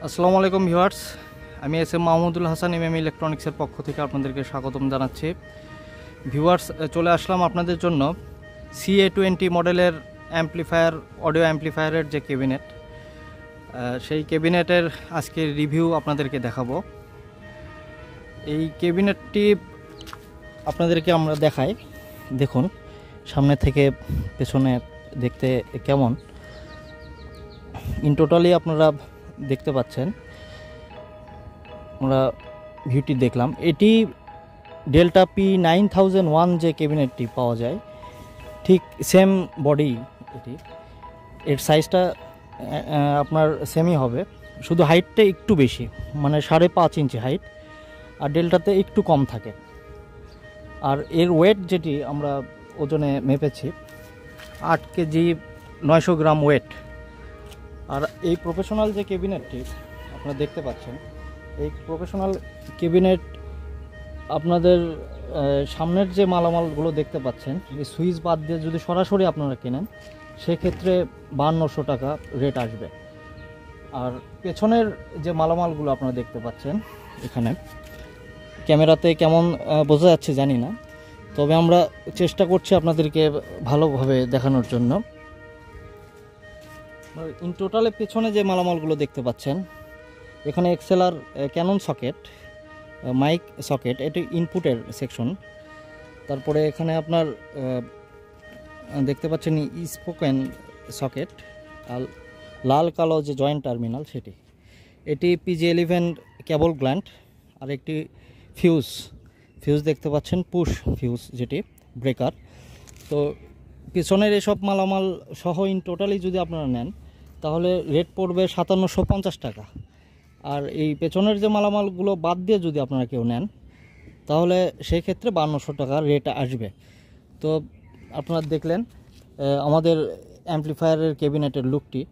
আসসালামু আলাইকুম ভিউয়ার্স, আমি এস.এম. মাহমুদুল হাসান এমএম ইলেকট্রনিক্সের পক্ষ থেকে আপনাদেরকে স্বাগতম জানাচ্ছি। ভিউয়ার্স, চলে আসলাম আপনাদের জন্য CA20 মডেলের অ্যাম্পলিফায়ার, অডিও অ্যাম্পলিফায়ারের যে ক্যাবিনেট, সেই ক্যাবিনেটের আজকের রিভিউ আপনাদেরকে দেখাবো। এই ক্যাবিনেটটি আপনাদেরকে আমরা দেখাই, দেখুন সামনে থেকে পেছনে দেখতে কেমন। ইন টোটালি আপনারা দেখতে পাচ্ছেন, আমরা ভিউটি দেখলাম। এটি ডেল্টা P9001 যে ক্যাবিনেটটি পাওয়া যায়, ঠিক সেম বডি এটি, এর সাইজটা আপনার সেমই হবে, শুধু হাইটটা একটু বেশি, মানে 5.5 ইঞ্চি হাইট, আর ডেল্টাতে একটু কম থাকে। আর এর ওয়েট যেটি আমরা ওজনে মেপেছি 8 কেজি 900 গ্রাম ওয়েট। আর এই প্রফেশনাল যে ক্যাবিনেটটি আপনারা দেখতে পাচ্ছেন, এই প্রফেশনাল ক্যাবিনেট আপনাদের সামনের যে মালামালগুলো দেখতে পাচ্ছেন, এই সুইচ বাদ দিয়ে যদি সরাসরি আপনারা কেনেন, সেক্ষেত্রে 5200 টাকা রেট আসবে। আর পেছনের যে মালামালগুলো আপনারা দেখতে পাচ্ছেন, এখানে ক্যামেরাতে কেমন বোঝা যাচ্ছে জানি না, তবে আমরা চেষ্টা করছি আপনাদেরকে ভালোভাবে দেখানোর জন্য। ইন টোটালে পেছনে যে মালামালগুলো দেখতে পাচ্ছেন, এখানে XLR cannon socket, mic socket, এটি ইনপুটের সেকশন। তারপরে এখানে আপনার দেখতে পাচ্ছেন স্পোকেন সকেট, আর লাল কালো যে জয়েন্ট টার্মিনাল সেটি। এটি PG11 কেবল গ্ল্যান্ড, আর একটি ফিউজ দেখতে পাচ্ছেন, পুশ ফিউজ যেটি ব্রেকার। তো পিছনের এসব মালামাল সহ ইন টোটালি যদি আপনারা নেন, তাহলে রেট পড়বে 5750 টাকা। আর এই পেছনের যে মালামালগুলো বাদ দিয়ে যদি আপনারা কেউ নেন, তাহলে সেই ক্ষেত্রে 5200 টাকা রেট আসবে। তো আপনারা দেখলেন আমাদের অ্যাম্পলিফায়ারের ক্যাবিনেটের লুকটি,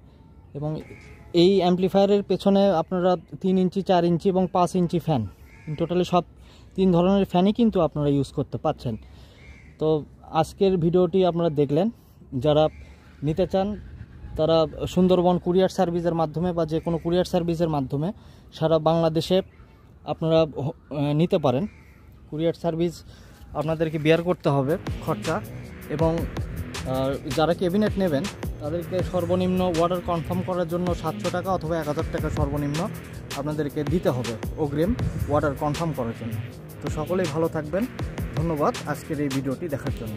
এবং এই অ্যাম্পলিফায়ারের পেছনে আপনারা 3 ইঞ্চি, 4 ইঞ্চি এবং 5 ইঞ্চি ফ্যান, ইন টোটালি সব 3 ধরনের ফ্যানই কিন্তু আপনারা ইউজ করতে পারছেন। তো আজকের ভিডিওটি আপনারা দেখলেন, যারা নিতে চান তারা সুন্দরবন কুরিয়ার সার্ভিসের মাধ্যমে বা যে কোনো কুরিয়ার সার্ভিসের মাধ্যমে সারা বাংলাদেশে আপনারা নিতে পারেন। কুরিয়ার সার্ভিস আপনাদেরকে বেয়ার করতে হবে খরচা, এবং যারা ক্যাবিনেট নেবেন তাদেরকে সর্বনিম্ন অর্ডার কনফার্ম করার জন্য 700 টাকা অথবা 1000 টাকা সর্বনিম্ন আপনাদেরকে দিতে হবে অগ্রিম অর্ডার কনফার্ম করার জন্য। তো সকলেই ভালো থাকবেন, ধন্যবাদ আজকের এই ভিডিওটি দেখার জন্য।